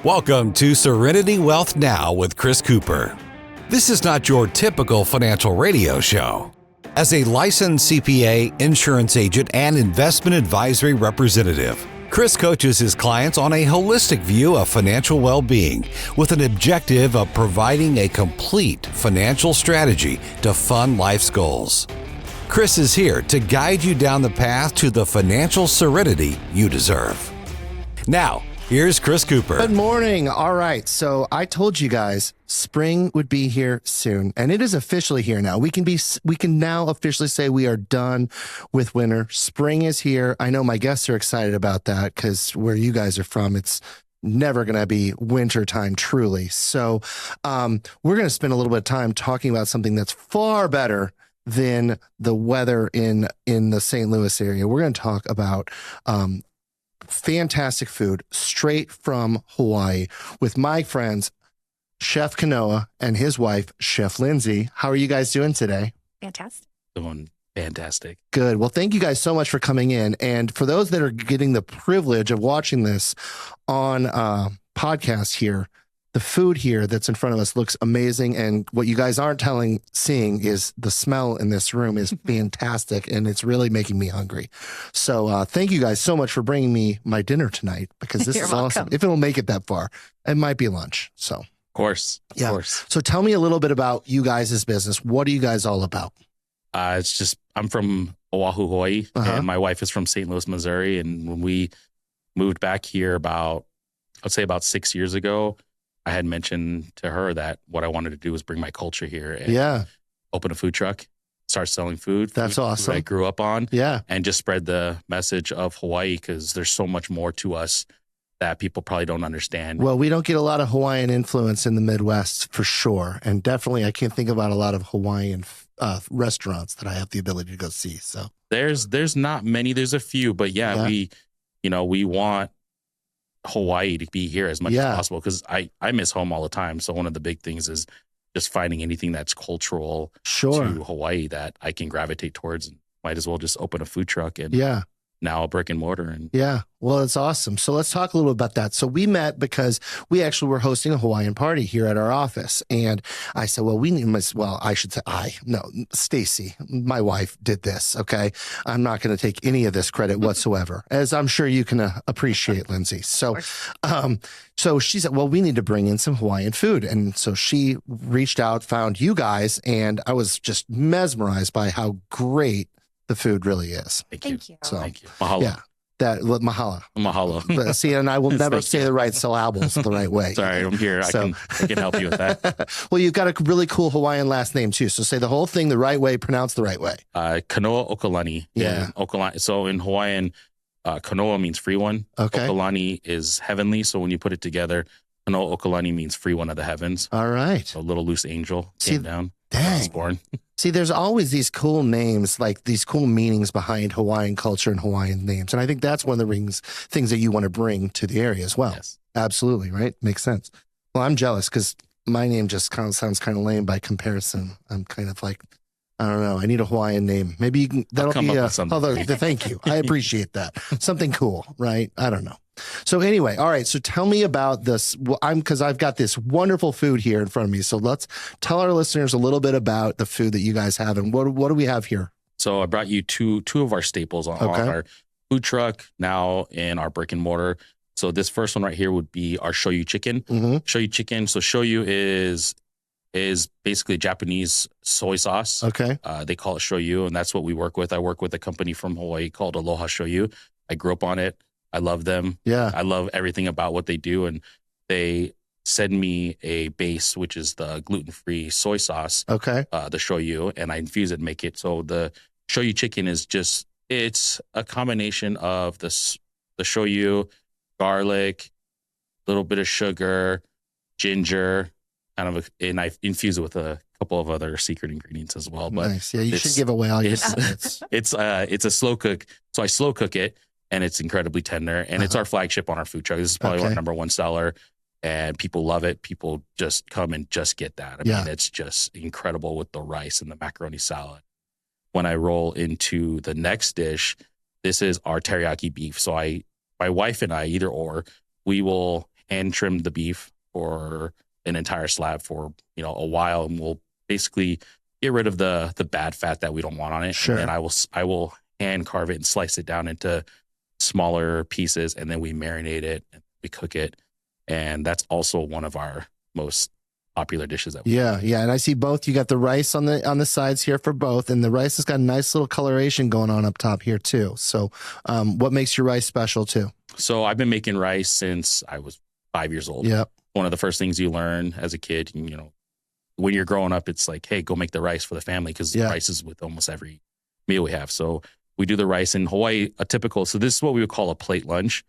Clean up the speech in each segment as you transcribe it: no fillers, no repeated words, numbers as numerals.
Welcome to Serenity Wealth Now with Chris Cooper. This is not your typical financial radio show. As a licensed CPA, insurance agent, and investment advisory representative, Chris coaches his clients on a holistic view of financial well-being with an objective of providing a complete financial strategy to fund life's goals. Chris is here to guide you down the path to the financial serenity you deserve. Now, here's Chris Cooper. Good morning. All right. So I told you guys spring would be here soon, and it is officially here now. We can now officially say we are done with winter. Spring is here. I know my guests are excited about that because where you guys are from, it's never going to be winter time truly. So we're going to spend a little bit of time talking about something that's far better than the weather in the St. Louis area. We're going to talk about fantastic food straight from Hawaii with my friends, Chef Kanoa and his wife, Chef Lindsay. How are you guys doing today? Fantastic. Doing fantastic. Good. Well, thank you guys so much for coming in. And for those that are getting the privilege of watching this on podcast here, the food here that's in front of us looks amazing. And what you guys aren't seeing is the smell in this room is fantastic. And it's really making me hungry. So thank you guys so much for bringing me my dinner tonight, because this is awesome. If it'll make it that far, it might be lunch. So, Of course. yeah. Of course. So tell me a little bit about you guys' business. What are you guys all about? It's just, I'm from Oahu, Hawaii, and my wife is from St. Louis, Missouri. And when we moved back here about 6 years ago, I had mentioned to her that what I wanted to do was bring my culture here and open a food truck, start selling food. That's awesome. That I grew up on. Yeah. And just spread the message of Hawaii, because there's so much more to us that people probably don't understand. Well, we don't get a lot of Hawaiian influence in the Midwest for sure. And definitely, I can't think about a lot of Hawaiian restaurants that I have the ability to go see. So there's not many, there's a few, but we want Hawaii to be here as much as possible, because I miss home all the time. So one of the big things is just finding anything that's cultural to Hawaii that I can gravitate towards, and might as well just open a food truck and now a brick and mortar. And well, it's awesome. So let's talk a little bit about that. So we met because we actually were hosting a Hawaiian party here at our office. And I said, Stacy, my wife, did this. Okay. I'm not going to take any of this credit whatsoever, as I'm sure you can appreciate, Lindsay. So, so she said, well, we need to bring in some Hawaiian food. And so she reached out, found you guys, and I was just mesmerized by how great the food really is. Thank you. So, thank you. Mahalo. Yeah. Mahalo. Mahalo. See, and I will never say the right syllables the right way. Sorry, I'm here. I can help you with that. Well, you've got a really cool Hawaiian last name too. So say the whole thing the right way, pronounce the right way. Kanoa Okalani. Yeah. Okalani. So in Hawaiian, Kanoa means free one. Okay. Okalani is heavenly. So when you put it together, Kanoa Okalani means free one of the heavens. All right. So a little loose angel came down. Dang. Was born. See, there's always these cool names, like these cool meanings behind Hawaiian culture and Hawaiian names. And I think that's one of the things that you want to bring to the area as well. Yes. Absolutely. Right. Makes sense. Well, I'm jealous because my name just kind of sounds kind of lame by comparison. I'm kind of like, I don't know. I need a Hawaiian name. Maybe you can, that'll be thank you. I appreciate that. Something cool, right? I don't know. So anyway, all right. So tell me about this. Well, because I've got this wonderful food here in front of me. So let's tell our listeners a little bit about the food that you guys have, and what do we have here? So I brought you two of our staples on our food truck, now in our brick and mortar. So this first one right here would be our shoyu chicken. Shoyu chicken. So shoyu is basically Japanese soy sauce. Okay. They call it shoyu, and that's what we work with. I work with a company from Hawaii called Aloha Shoyu. I grew up on it. I love them. Yeah. I love everything about what they do. And they send me a base, which is the gluten-free soy sauce. Okay. The shoyu, and I infuse it and make it. So the shoyu chicken is it's a combination of the shoyu, garlic, a little bit of sugar, ginger, and I infuse it with a couple of other secret ingredients as well. But nice. Yeah, you should give away all your secrets. It's a slow cook. So I slow cook it, and it's incredibly tender. And it's our flagship on our food truck. This is probably our number one seller, and people love it. People just come and just get that. I mean, it's just incredible with the rice and the macaroni salad. When I roll into the next dish, this is our teriyaki beef. So my wife and I, either or, we will hand trim the beef for an entire slab for, a while. And we'll basically get rid of the bad fat that we don't want on it. Sure. And I will hand carve it and slice it down into smaller pieces. And then we marinate it and we cook it. And that's also one of our most popular dishes that we Yeah. And I see both. You got the rice on the sides here for both, and the rice has got a nice little coloration going on up top here too. So, what makes your rice special too? So I've been making rice since I was 5 years old. Yep. One of the first things you learn as a kid, when you're growing up, it's like, hey, go make the rice for the family, because rice is with almost every meal we have. So we do the rice in Hawaii, so this is what we would call a plate lunch.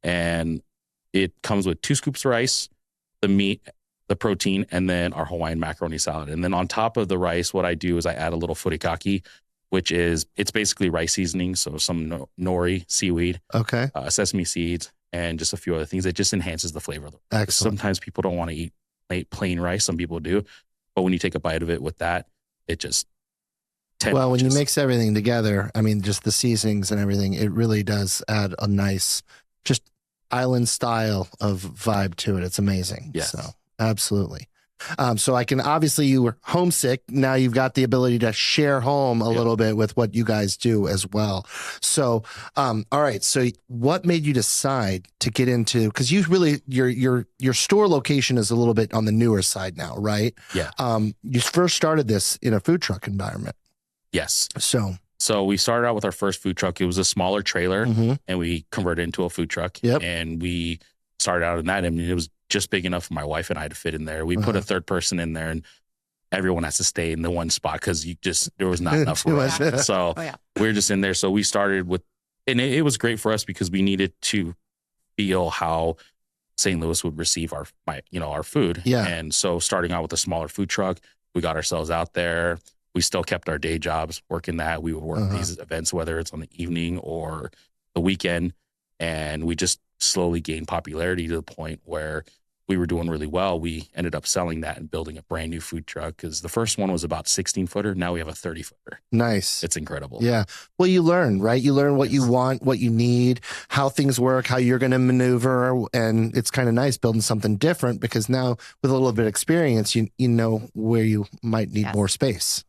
And it comes with 2 scoops of rice, the meat, the protein, and then our Hawaiian macaroni salad. And then on top of the rice, what I do is I add a little furikake, it's basically rice seasoning. So some nori, seaweed, sesame seeds, and just a few other things. It just enhances the flavor of the rice. Excellent. Sometimes people don't want to eat plain rice. Some people do. But when you take a bite of it with that, it just... Well, when you mix everything together, I mean, just the seasonings and everything, it really does add a nice, just island style of vibe to it. It's amazing. Yes. So, absolutely. So I can, obviously you were homesick. Now you've got the ability to share home a little bit with what you guys do as well. So, all right. So what made you decide to get into, because you really, your store location is a little bit on the newer side now, right? Yeah. You first started this in a food truck environment. Yes. So we started out with our first food truck. It was a smaller trailer, mm-hmm. and we converted it into a food truck. Yep. And we started out in that. I mean, it was just big enough for my wife and I to fit in there. We put a third person in there, and everyone has to stay in the one spot because there was not enough room. So we were just in there. So we started with, and it was great for us because we needed to feel how St. Louis would receive our food. Yeah. And so starting out with a smaller food truck, we got ourselves out there. We still kept our day jobs working that. We would work these events, whether it's on the evening or the weekend. And we just slowly gained popularity to the point where we were doing really well. We ended up selling that and building a brand new food truck, because the first one was about 16-footer. Now we have a 30-footer. Nice. It's incredible. Yeah. Well, you learn, right? You learn what you want, what you need, how things work, how you're going to maneuver. And it's kind of nice building something different, because now with a little bit of experience, you know where you might need more space.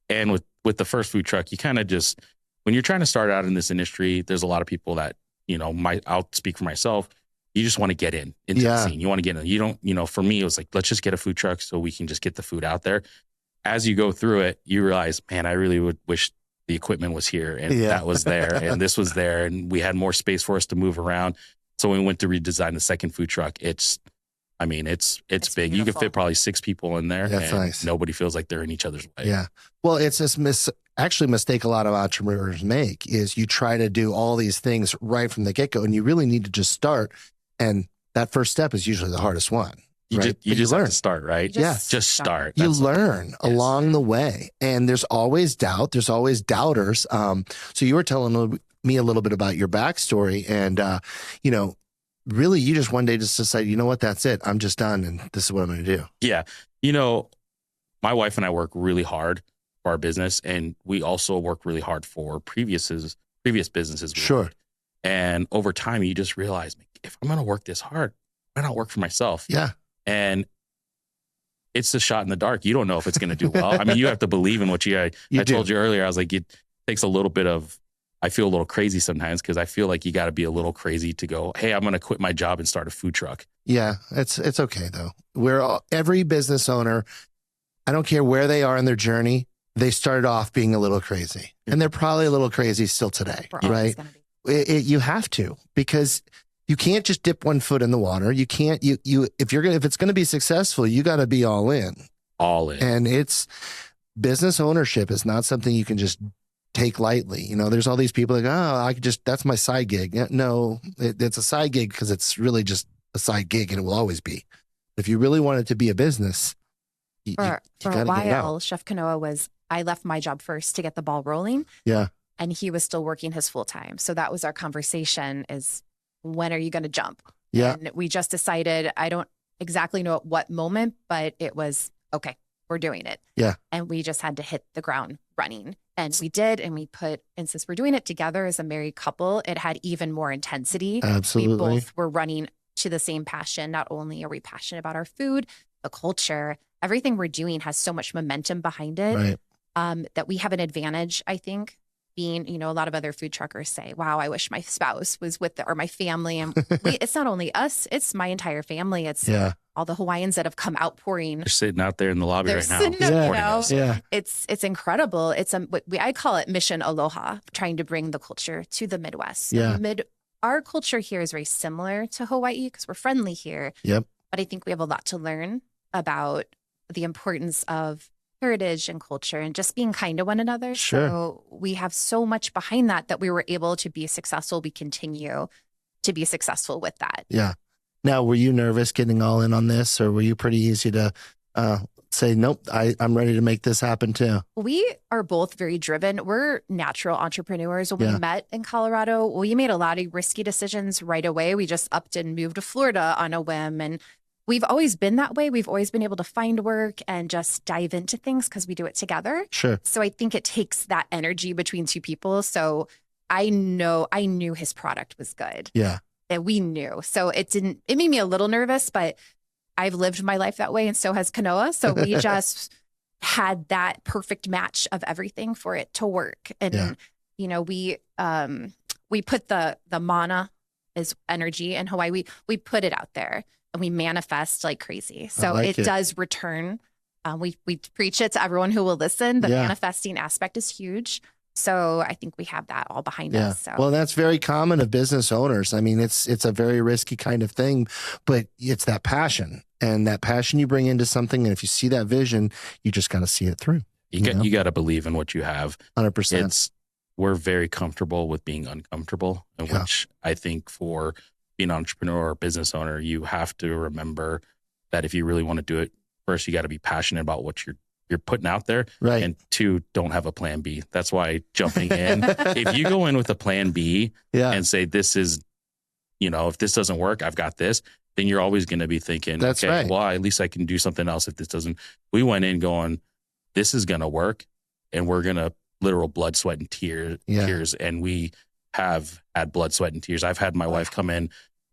And with the first food truck, you kind of just, when you're trying to start out in this industry, there's a lot of people that, I'll speak for myself. You just want to get into the scene. You want to get in. You don't, for me, it was like, let's just get a food truck so we can just get the food out there. As you go through it, you realize, man, I really would wish the equipment was here and that was there and this was there, and we had more space for us to move around. So when we went to redesign the second food truck, it's big. Beautiful. You can fit probably 6 people in there. That's nice. Nobody feels like they're in each other's way. Yeah. Well, it's this mistake a lot of entrepreneurs make is you try to do all these things right from the get-go, and you really need to just start. And that first step is usually the hardest one. You just learn. Have to start, right? Just start. You learn along the way. And there's always doubt. There's always doubters. So you were telling me a little bit about your backstory, and, really you just one day just decided, you know what, that's it. I'm just done. And this is what I'm going to do. Yeah. My wife and I work really hard for our business, and we also work really hard for previous businesses. Sure. And over time, you just realize, if I'm going to work this hard, why not work for myself? Yeah. And it's a shot in the dark. You don't know if it's going to do well. I mean, you have to believe in what I told you earlier. I was like, it takes a little bit of, I feel a little crazy sometimes, because I feel like you got to be a little crazy to go, hey, I'm going to quit my job and start a food truck. Yeah, it's okay though. Every business owner, I don't care where they are in their journey, they started off being a little crazy, and they're probably a little crazy still today, right? You have to, because you can't just dip one foot in the water. You can't, if it's going to be successful, you got to be all in. All in. And business ownership is not something you can just take lightly. There's all these people like, oh, that's my side gig. No, it's a side gig because it's really just a side gig, and it will always be. If you really want it to be a business, for a while, Chef Kanoa I left my job first to get the ball rolling. Yeah. And he was still working his full time. So that was our conversation, is when are you going to jump? Yeah. And we just decided, I don't exactly know at what moment, but it was, okay, we're doing it. Yeah. And we just had to hit the ground running. And we did. And and since we're doing it together as a married couple, it had even more intensity. Absolutely. We both were running to the same passion. Not only are we passionate about our food, the culture, everything we're doing has so much momentum behind it, that we have an advantage, I think. Being, a lot of other food truckers say, wow, I wish my spouse was with or my family. And it's not only us, it's my entire family. It's all the Hawaiians that have come outpouring. They're sitting out there in the lobby right now. It's incredible. It's I call it Mission Aloha, trying to bring the culture to the Midwest. Our culture here is very similar to Hawaii because we're friendly here. But I think we have a lot to learn about the importance of heritage and culture and just being kind to one another. So we have so much behind that we were able to be successful. We continue to be successful with that. Now, were you nervous getting all in on this, or were you pretty easy to say, nope, I'm ready to make this happen too? We are both very driven. We're natural entrepreneurs. When we met in Colorado, we made a lot of risky decisions right away. We just upped and moved to Florida on a whim, and we've always been that way. We've always been able to find work and just dive into things because we do it together. So I think it takes that energy between two people. So I knew his product was good. And we knew. So it made me a little nervous, but I've lived my life that way, and so has Kanoa. So we just had that perfect match of everything for it to work. And we put the mana as energy in Hawaii. We put it out there. And we manifest like crazy. So it does return. We preach it to everyone who will listen. The manifesting aspect is huge. So I think we have that all behind us. So. Well, that's very common of business owners. I mean, it's a very risky kind of thing, but it's that passion. And that passion you bring into something. And if you see that vision, you just got to see it through. You got to believe in what you have. 100%. We're very comfortable with being uncomfortable, and which I think for being an entrepreneur or business owner, you have to remember that if you really want to do it, first, you got to be passionate about what you're putting out there. And two, don't have a plan B. That's why jumping in, if you go in with a plan B and say, this is, if this doesn't work, I've got this, then you're always going to be thinking, well, at least I can do something else if this doesn't. We went in going, this is going to work, and we're going to literal blood, sweat, and tears. And we have had blood, sweat, and tears. I've had my wife come in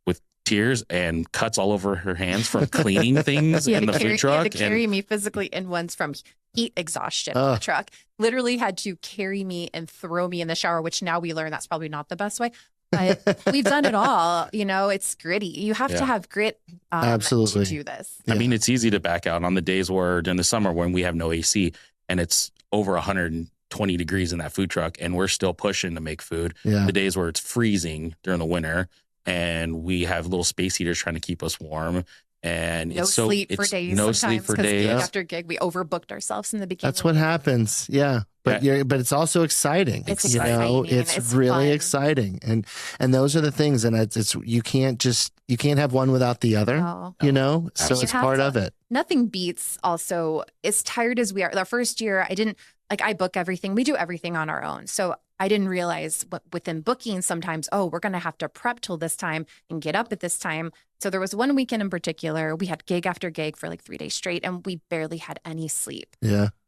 with tears and cuts all over her hands from cleaning things in the food truck. He had to carry me physically in once from heat exhaustion in the truck. Literally had to carry me and throw me in the shower, which now we learn that's probably not the best way. But we've done it all. It's gritty. You have to have grit Absolutely. to do this. I mean, it's easy to back out on the days where during the summer when we have no AC and it's over 120 degrees in that food truck and we're still pushing to make food. The days where it's freezing during the winter and we have little space heaters trying to keep us warm. And no sleep for days. No sleep for days. Gig after gig, we overbooked ourselves in the beginning. That's what happens. But but it's also exciting. It's exciting. It's really fun. Exciting. And those are the things. And it's you can't have one without the other. No. So it's part of it. Nothing beats also, as tired as we are. The first year, I book everything. We do everything on our own. So I didn't realize within booking sometimes, we're going to have to prep till this time and get up at this time. So there was one weekend in particular, we had gig after gig for like 3 days straight and we barely had any sleep.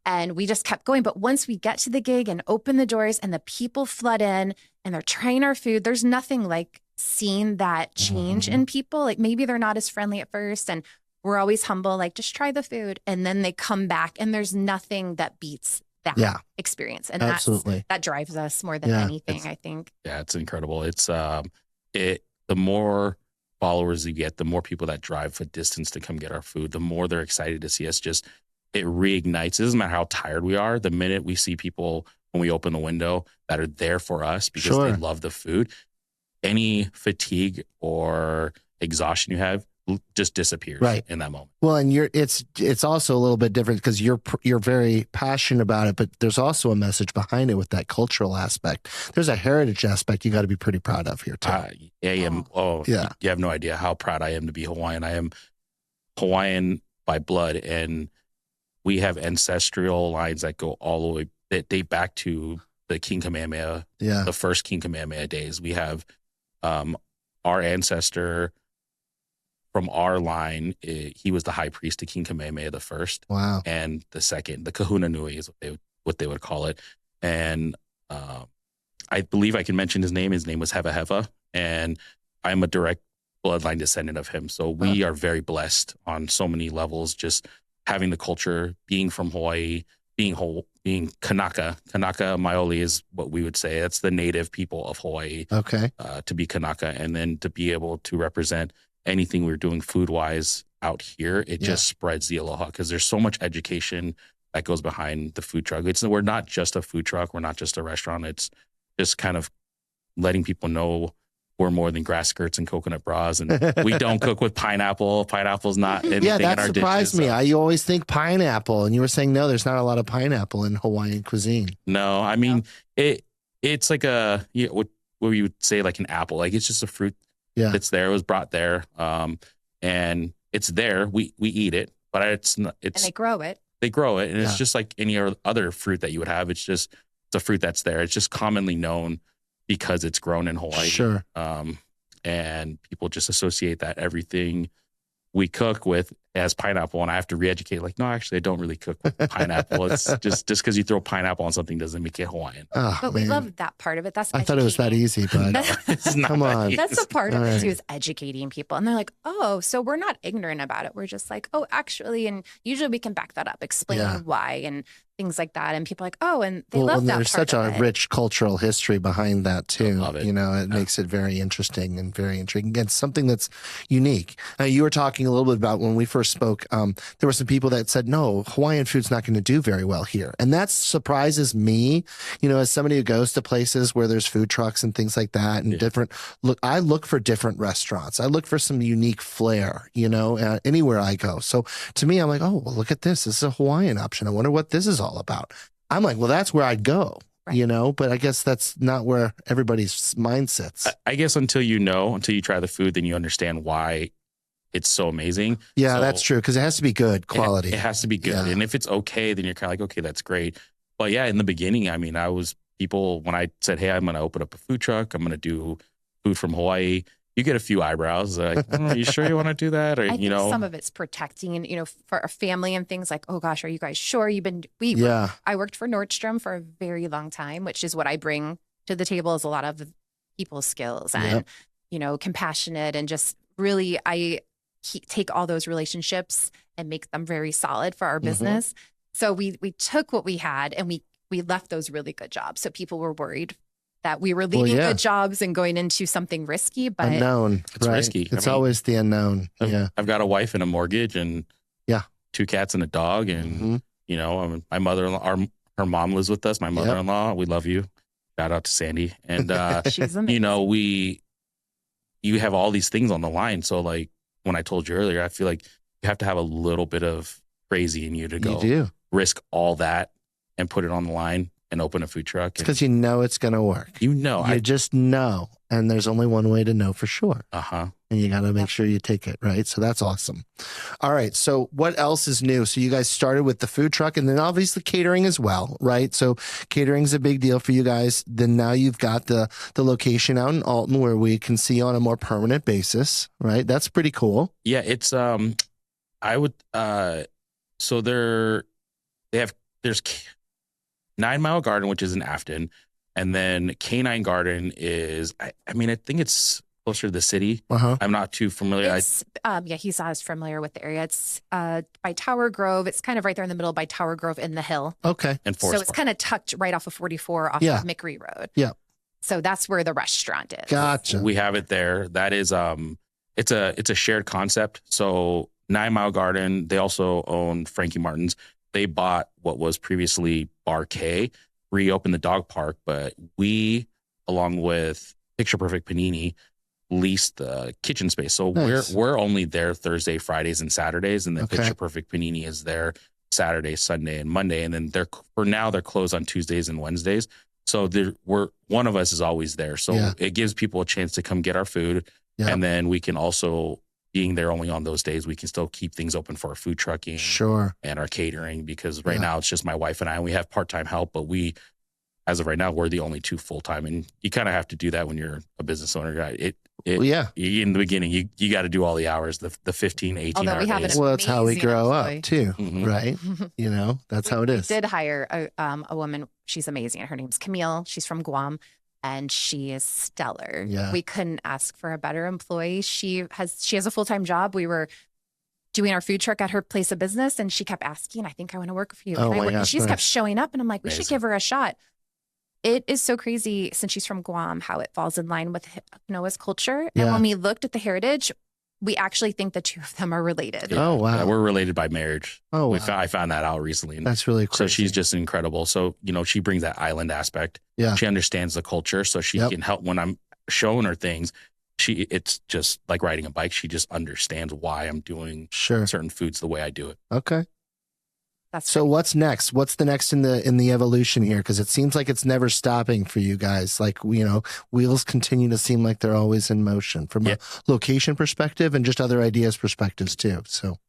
And we just kept going. But once we get to the gig and open the doors and the people flood in and they're trying our food, there's nothing like seeing that change in people. Like maybe they're not as friendly at first and we're always humble, like just try the food. And then they come back and there's nothing that beats that experience. And that drives us more than anything, I think. Yeah, it's incredible. It's the more followers you get, the more people that drive a distance to come get our food, the more they're excited to see us. It reignites. It doesn't matter how tired we are. The minute we see people when we open the window that are there for us because they love the food, any fatigue or exhaustion you have just disappears in that moment. Well, and it's also a little bit different because you're very passionate about it, but there's also a message behind it with that cultural aspect. There's a heritage aspect you got to be pretty proud of here too. You have no idea how proud I am to be Hawaiian. I am Hawaiian by blood, and we have ancestral lines that go all the way, that date back to the King Kamehameha, the first King Kamehameha days. We have our ancestor from our line, he was the high priest to King Kamehameha the first. Wow. And the second, the Kahuna Nui is what they would call it. And I believe I can mention his name. His name was Heva Heva. And I'm a direct bloodline descendant of him. So we are very blessed on so many levels, just having the culture, being from Hawaii, being Kanaka. Kanaka Maoli is what we would say. That's the native people of Hawaii. Okay. To be Kanaka, and then to be able to represent anything we're doing food-wise out here, it just spreads the aloha, because there's so much education that goes behind the food truck. We're not just a food truck. We're not just a restaurant. It's just kind of letting people know we're more than grass skirts and coconut bras, and we don't cook with pineapple. Pineapple's not anything in that our surprised dishes, me. so. I always think pineapple, and you were saying no, there's not a lot of pineapple in Hawaiian cuisine. No, I mean it's like what we would say like an apple. Like it's just a fruit that's there. It was brought there, and it's there. We eat it, but it's not. It's and they grow it. They grow it, and it's just like any other fruit that you would have. It's a fruit that's there. It's just commonly known because it's grown in Hawaii. Sure. And people just associate that everything we cook with as pineapple, and I have to re-educate. Like, no, actually, I don't really cook with pineapple. It's just because you throw pineapple on something doesn't make it Hawaiian. Oh, but we love that part of it. That's I thought it was that easy, but it's not. Come on. That's a part of it too, is educating people, and they're like, "Oh, so we're not ignorant about it. We're just like, oh, actually," and usually we can back that up, explain why and things like that, and people are like, "Oh," and they love that. There's such a rich cultural history behind that too. I love it. You know, it makes it very interesting and very intriguing. It's something that's unique. You were talking a little bit about when we first spoke. There were some people that said, "No, Hawaiian food's not going to do very well here," and that surprises me. You know, as somebody who goes to places where there's food trucks and things like that, and I look for different restaurants. I look for some unique flair. You know, anywhere I go. So to me, I'm like, oh, well, look at this. This is a Hawaiian option. I wonder what this is all about. I'm like, well, that's where I'd go. Right. You know, but I guess that's not where everybody's mind sits. I guess until you try the food, then you understand why it's so amazing. Yeah, so that's true, because it has to be good quality. It has to be good. Yeah. And if it's okay, then you're kind of like, okay, that's great. But yeah, in the beginning, I mean, when I said, hey, I'm going to open up a food truck, I'm going to do food from Hawaii, you get a few eyebrows like, are you sure you want to do that? Or, I think some of it's protecting, for a family and things like, oh gosh, are you guys sure? I worked for Nordstrom for a very long time, which is what I bring to the table, is a lot of people skills and, compassionate, and just really, I take all those relationships and make them very solid for our business. So we took what we had and we left those really good jobs. So people were worried that we were leaving good jobs and going into something risky, but unknown. It's risky. It's always the unknown. I've got a wife and a mortgage and 2 cats and a dog. And, my mother-in-law, her mom lives with us. My mother-in-law, we love you. Shout out to Sandy. And, she's amazing. You have all these things on the line. So like when I told you earlier, I feel like you have to have a little bit of crazy in you to go risk all that and put it on the line and open a food truck. Because you know it's going to work. You just know. And there's only one way to know for sure. And you got to make sure you take it, right? So that's awesome. All right. So what else is new? So you guys started with the food truck and then obviously catering as well, right? So catering is a big deal for you guys. Then now you've got the location out in Alton where we can see you on a more permanent basis, right? That's pretty cool. Yeah. It's, so there's 9 Mile Garden, which is in Afton. And then Canine Garden is, I think it's closer to the city. I'm not too familiar. He's not as familiar with the area. It's by Tower Grove. It's kind of right there in the middle by Tower Grove in the hill. Okay. And so it's kind of tucked right off of 44 off of McRee Road. Yeah. So that's where the restaurant is. Gotcha. We have it there. That is, it's a shared concept. So 9 Mile Garden, they also own Frankie Martin's. They bought what was previously Bar K, reopened the dog park, but we, along with Picture Perfect Panini, leased the kitchen space. So we're only there Thursday, Fridays, and Saturdays, and then Picture Perfect Panini is there Saturday, Sunday, and Monday. And then they're closed on Tuesdays and Wednesdays. So one of us is always there. So it gives people a chance to come get our food, and then we can also, being there only on those days, we can still keep things open for our food trucking and our catering, because right now it's just my wife and I, and we have part-time help, but as of right now, we're the only 2 full-time, and you kind of have to do that when you're a business owner. In the beginning, you got to do all the hours, the 15, 18 hour days. Well, that's how we grow up too, right? That's how it is. We did hire a woman. She's amazing. Her name's Camille. She's from Guam. and she is stellar. Yeah. We couldn't ask for a better employee. She has a full-time job. We were doing our food truck at her place of business, and she kept asking, I think I want to work for you. Oh, my gosh, She just kept nice. showing up, and I'm like, we should give her a shot. It is so crazy, since she's from Guam, how it falls in line with Kanoa's culture. Yeah. And when we looked at the heritage, we actually think the two of them are related. Oh, wow. Yeah, we're related by marriage. Oh, wow. I found that out recently. That's really cool. So she's just incredible. So, she brings that island aspect. Yeah. She understands the culture, so she can help when I'm showing her things. It's just like riding a bike. She just understands why I'm doing certain foods the way I do it. Okay. That's so what's next? What's the next in the evolution here? Because it seems like it's never stopping for you guys. Like, wheels continue to seem like they're always in motion from a location perspective and just other ideas perspectives too. So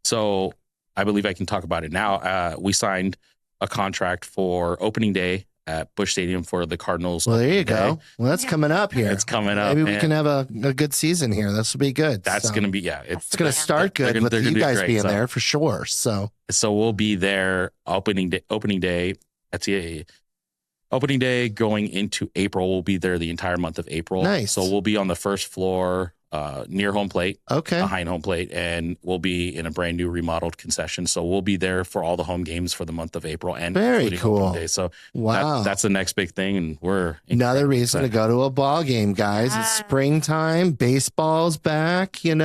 so I believe I can talk about it now. We signed a contract for opening day at Busch Stadium for the Cardinals. Well, there you go. Well, that's coming up here. It's coming up. Maybe we can have a good season here. This will be good. That's going to be, it's going to start good with you guys being there for sure. So we'll be there opening day. That's opening day going into April. We'll be there the entire month of April. Nice. So we'll be on the first floor, near home plate, behind home plate, and we'll be in a brand new remodeled concession. So we'll be there for all the home games for the month of April, and very cool. Day. So wow, that's the next big thing, and we're another reason to go to a ball game, guys. It's springtime, baseball's back, and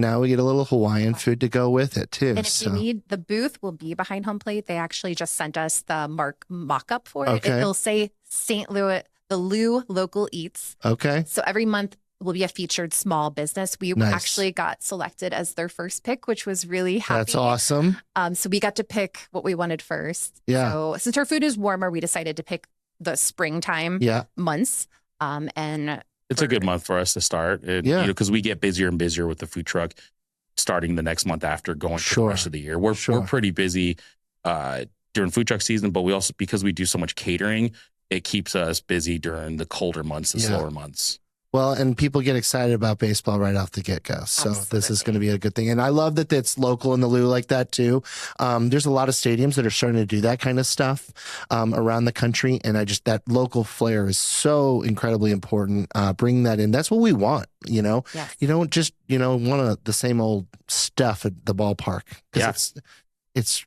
now we get a little Hawaiian food to go with it too. And if you need, the booth will be behind home plate. They actually just sent us the mock-up for it. It'll say St. Louis, the Lou Local Eats. Okay. So every month will be a featured small business. We actually got selected as their first pick, which was really happy. That's awesome. So we got to pick what we wanted first. Yeah. So since our food is warmer, we decided to pick the springtime months. And it's a good month for us to start. Because we get busier and busier with the food truck starting the next month after going through the rest of the year. We're pretty busy during food truck season, but we also, because we do so much catering, it keeps us busy during the colder months, the slower months. Well, and people get excited about baseball right off the get-go. So this is going to be a good thing. And I love that it's local in the Lou like that too. There's a lot of stadiums that are starting to do that kind of stuff around the country. And that local flair is so incredibly important. Bring that in. That's what we want, Yes. You don't just, want the same old stuff at the ballpark. Yeah. It's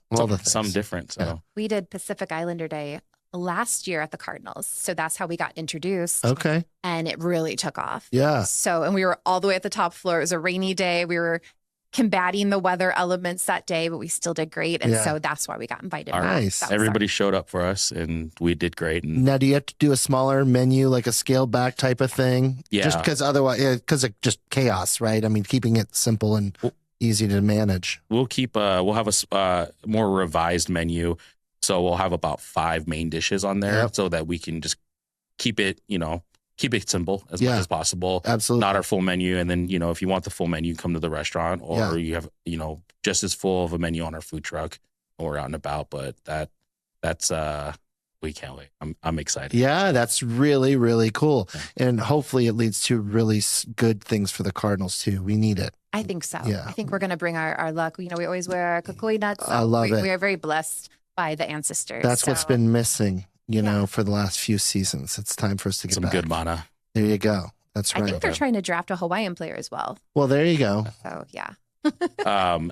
all the things. Something different. So. Yeah. We did Pacific Islander Day last year at the Cardinals. So that's how we got introduced. Okay. And it really took off. Yeah. So, and we were all the way at the top floor. It was a rainy day. We were combating the weather elements that day, but we still did great. And so that's why we got invited. Nice. Everybody showed up for us and we did great. And now, do you have to do a smaller menu, like a scaled back type of thing? Yeah. Just because otherwise, because of just chaos, right? I mean, keeping it simple and easy to manage. We'll have a more revised menu. So we'll have about 5 main dishes on there so that we can just keep it simple as much as possible. Absolutely. Not our full menu. And then, if you want the full menu, come to the restaurant, or you have, just as full of a menu on our food truck or out and about. But that's we can't wait. I'm excited. Yeah, that's really, really cool. And hopefully it leads to really good things for the Cardinals too. We need it. I think so. Yeah. I think we're going to bring our luck. We always wear our kukui nuts. So I love it. We are very blessed by the ancestors. That's what's been missing, for the last few seasons. It's time for us to get some back. good mana. There you go. That's right. I think they're trying to draft a Hawaiian player as well. Well, there you go. So yeah.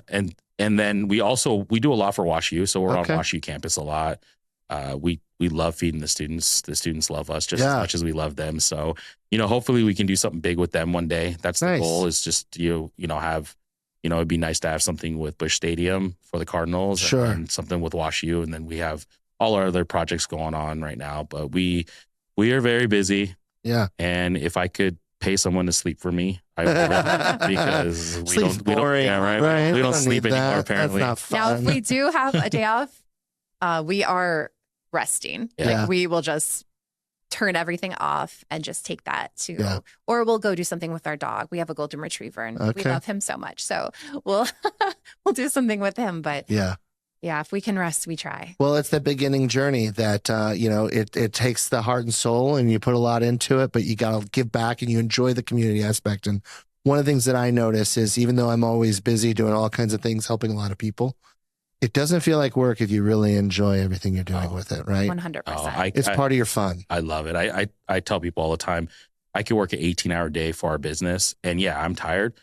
And then we do a lot for WashU. So we're on WashU campus a lot. We love feeding the students. The students love us just as much as we love them. So, hopefully we can do something big with them one day. That's the goal, is just, have, it'd be nice to have something with Busch Stadium for the Cardinals and something with WashU. And then we have all our other projects going on right now, but we are very busy. Yeah. And if I could pay someone to sleep for me, I would, because we don't sleep anymore, apparently. That's not fun. Now, if we do have a day off, we are resting. Yeah. Like, we will just turn everything off and just take that or we'll go do something with our dog. We have a golden retriever and we love him so much. So we'll do something with him. But yeah, if we can rest, we try. Well, it's the beginning journey that, it takes the heart and soul and you put a lot into it, but you got to give back and you enjoy the community aspect. And one of the things that I notice is, even though I'm always busy doing all kinds of things, helping a lot of people, It doesn't feel like work if you really enjoy everything you're doing with it, right? 100%. It's part of your fun. I love it. I tell people all the time, I could work an 18-hour day for our business, and yeah, I'm tired.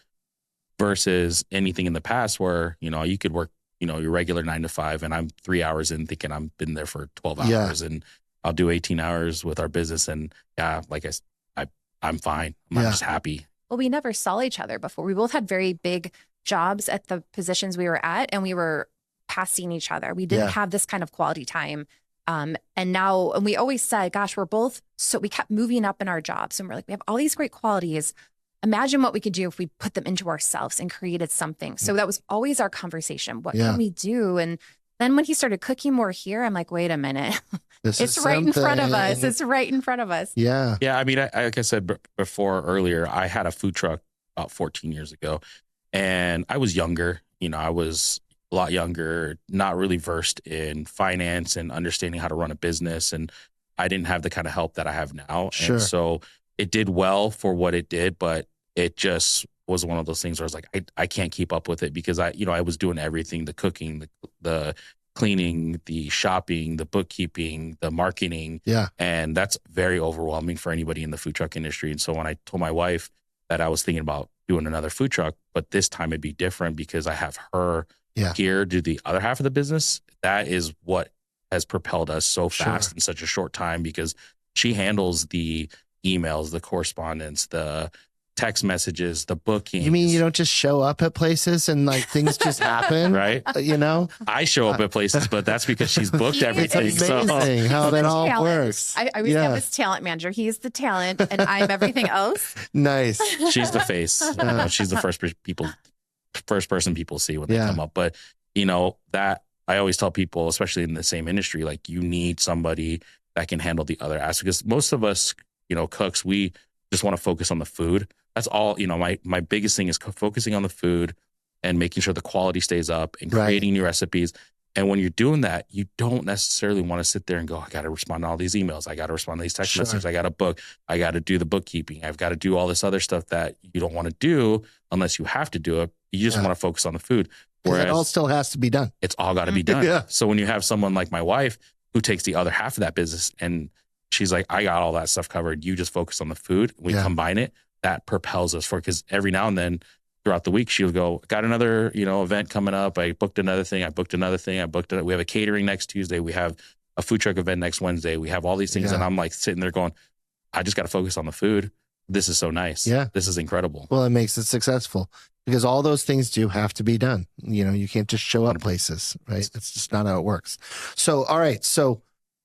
Versus anything in the past where you could work your regular 9 to 5, and I'm 3 hours in thinking I've been there for 12 hours, and I'll do 18 hours with our business, and like I'm fine. I'm just happy. Well, we never saw each other before. We both had very big jobs at the positions we were at, and we were passing each other. We didn't have this kind of quality time. And we always said, gosh, we kept moving up in our jobs, and we're like, we have all these great qualities. Imagine what we could do if we put them into ourselves and created something. So that was always our conversation. What can we do? And then when he started cooking more here, I'm like, wait a minute. It's right in front of us. It's right in front of us. Yeah. Yeah. I mean, like I said before earlier, I had a food truck about 14 years ago, and I was younger. I was a lot younger, not really versed in finance and understanding how to run a business. And I didn't have the kind of help that I have now. Sure. And so it did well for what it did, but it just was one of those things where I was like, I can't keep up with it because I was doing everything, the cooking, the cleaning, the shopping, the bookkeeping, the marketing. Yeah. And that's very overwhelming for anybody in the food truck industry. And so when I told my wife that I was thinking about doing another food truck, but this time it'd be different because I have her here do the other half of the business, that is what has propelled us so fast in such a short time, because she handles the emails, the correspondence, the text messages, the booking. You mean you don't just show up at places and like things just happen? Right. I show up at places, but that's because she's booked everything. It's amazing how that all works. I always have this talent manager. He's the talent and I'm everything else. Nice. She's the face. She's the first person people see when they come up. But that I always tell people, especially in the same industry, like you need somebody that can handle the other aspects. Because most of us, cooks, we just want to focus on the food. That's all, my biggest thing is focusing on the food and making sure the quality stays up and creating new recipes. And when you're doing that, you don't necessarily want to sit there and go, I got to respond to all these emails. I got to respond to these text messages. I got to book. I got to do the bookkeeping. I've got to do all this other stuff that you don't want to do unless you have to do it. You just want to focus on the food. Whereas it all still has to be done. It's all got to be done. So when you have someone like my wife who takes the other half of that business and she's like, I got all that stuff covered. You just focus on the food. We combine it. That propels us forward. Because every now and then throughout the week, she'll go, got another, event coming up. I booked another thing. We have a catering next Tuesday. We have a food truck event next Wednesday. We have all these things. And I'm like sitting there going, I just got to focus on the food. This is so nice. Yeah. This is incredible. Well, it makes it successful because all those things do have to be done. You can't just show up places, right? That's just not how it works. So, all right. So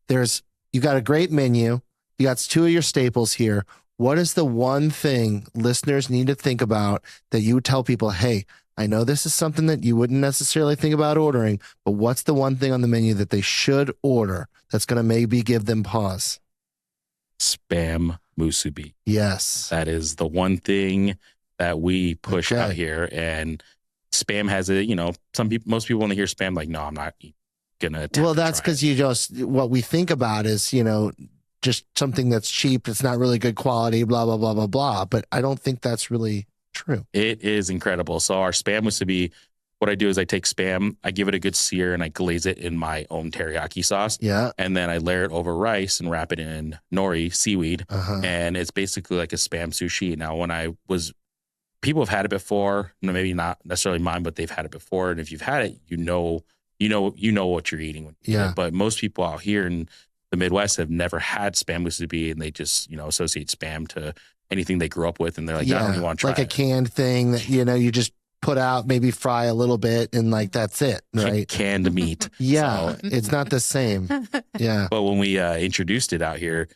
you got a great menu. You got 2 of your staples here. What is the one thing listeners need to think about that you would tell people, hey, I know this is something that you wouldn't necessarily think about ordering, but what's the one thing on the menu that they should order that's going to maybe give them pause? Spam musubi. Yes. That is the one thing that we push out here. And spam has most people when they hear spam, like, no, I'm not going to attempt. Well, that's because what we think about is, just something that's cheap. It's not really good quality, blah, blah, blah, blah, blah. But I don't think that's really true. It is incredible. So our spam musubi, what I do is I take spam, I give it a good sear, and I glaze it in my own teriyaki sauce. Yeah. And then I layer it over rice and wrap it in nori, seaweed. And it's basically like a spam sushi. Now, people have had it before, maybe not necessarily mine, but they've had it before. And if you've had it, you know what you're eating. But most people out here in the Midwest have never had spam musubi, and they just, associate spam to anything they grew up with. And they're like, I don't even want to try like a canned thing that, you just put out, maybe fry a little bit and like, that's it. Right. Canned meat. It's not the same. Yeah. But when we introduced it out here,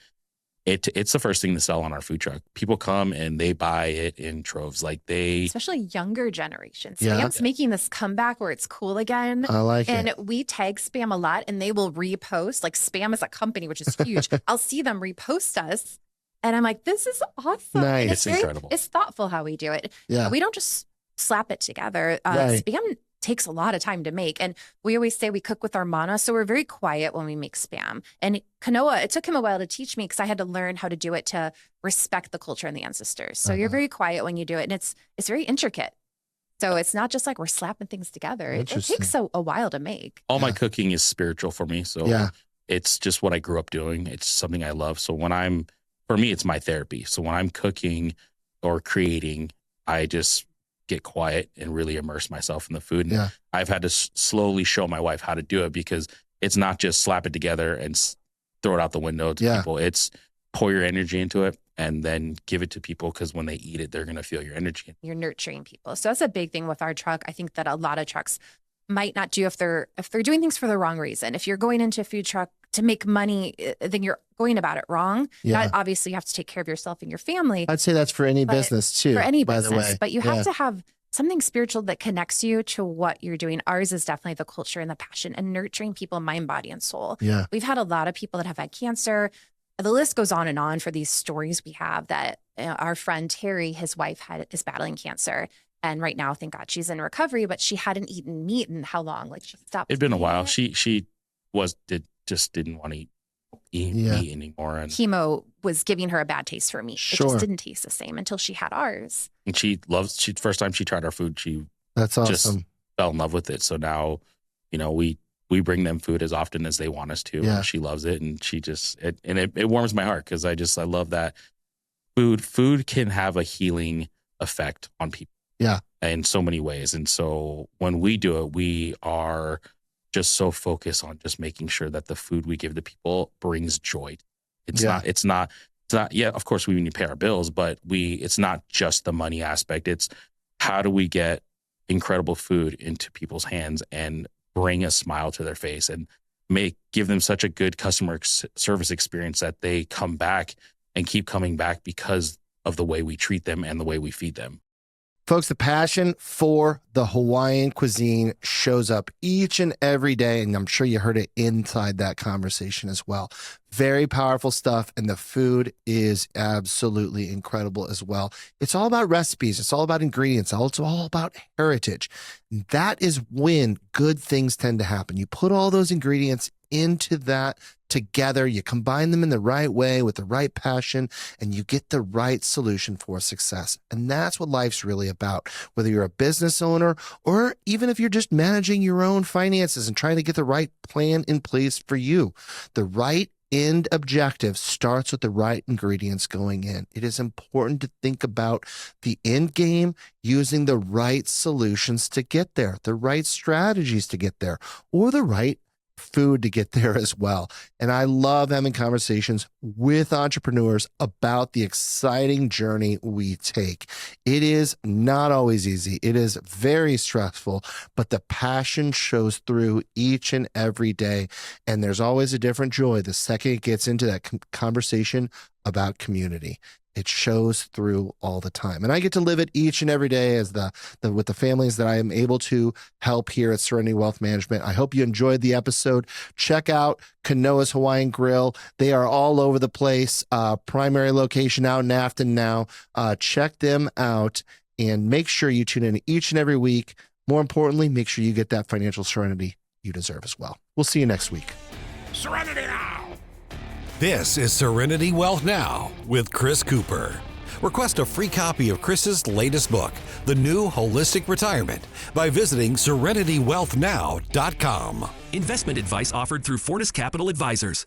it's the first thing to sell on our food truck. People come and they buy it in troves. Especially younger generations. Spam's making this comeback where it's cool again. I like it. And we tag Spam a lot and they will repost. Like Spam is a company, which is huge. I'll see them repost us. And I'm like, this is awesome. Nice. It's incredible. It's thoughtful how we do it. Yeah. We don't just slap it together. Spam takes a lot of time to make. And we always say we cook with our mana. So we're very quiet when we make spam. And Kanoa, it took him a while to teach me because I had to learn how to do it to respect the culture and the ancestors. So you're very quiet when you do it. And it's very intricate. So it's not just like we're slapping things together. It takes a while to make. All my cooking is spiritual for me. So it's just what I grew up doing. It's something I love. So for me, it's my therapy. So when I'm cooking or creating, I just get quiet and really immerse myself in the food. And I've had to slowly show my wife how to do it, because it's not just slap it together and throw it out the window to people. It's pour your energy into it and then give it to people, because when they eat it, they're going to feel your energy. You're nurturing people. So that's a big thing with our truck. I think that a lot of trucks might not do if they're doing things for the wrong reason. If you're going into a food truck to make money, then you're going about it wrong. That obviously you have to take care of yourself and your family. I'd say that's for any business too. For any by business, the way. But you have to have something spiritual that connects you to what you're doing. Ours is definitely the culture and the passion and nurturing people, mind, body, and soul. Yeah. We've had a lot of people that have had cancer. The list goes on and on for these stories we have that our friend Terry, his wife is battling cancer. And right now, thank God, she's in recovery, but she hadn't eaten meat in how long? Like she stopped. It'd been a while. She just didn't want to eat meat anymore. And chemo was giving her a bad taste for meat. Sure. It just didn't taste the same until she had ours. And first time she tried our food, that's awesome. Just fell in love with it. So now, we bring them food as often as they want us to. Yeah. And she loves it. And it warms my heart, because I love that food can have a healing effect on people. Yeah. In so many ways. And so when we do it, we are just so focused on just making sure that the food we give to people brings joy. It's not, of course we need to pay our bills, but it's not just the money aspect. It's how do we get incredible food into people's hands and bring a smile to their face and give them such a good customer service experience that they come back and keep coming back because of the way we treat them and the way we feed them. Folks, the passion for the Hawaiian cuisine shows up each and every day, and I'm sure you heard it inside that conversation as well. Very powerful stuff, and the food is absolutely incredible as well. It's all about recipes. It's all about ingredients. It's all about heritage. That is when good things tend to happen. You put all those ingredients into that together, you combine them in the right way with the right passion, and you get the right solution for success. And that's what life's really about. Whether you're a business owner or even if you're just managing your own finances and trying to get the right plan in place for you, the right end objective starts with the right ingredients going in. It is important to think about the end game using the right solutions to get there, the right strategies to get there, or the right food to get there as well. And I love having conversations with entrepreneurs about the exciting journey we take. It is not always easy. It is very stressful, but the passion shows through each and every day. And there's always a different joy the second it gets into that conversation about community. It shows through all the time. And I get to live it each and every day as with the families that I am able to help here at Serenity Wealth Management. I hope you enjoyed the episode. Check out Kanoa's Hawaiian Grill. They are all over the place. Primary location out in Afton now. Check them out and make sure you tune in each and every week. More importantly, make sure you get that financial serenity you deserve as well. We'll see you next week. Serenity now! This is Serenity Wealth Now with Chris Cooper. Request a free copy of Chris's latest book, The New Holistic Retirement, by visiting SerenityWealthNow.com. Investment advice offered through Fortis Capital Advisors.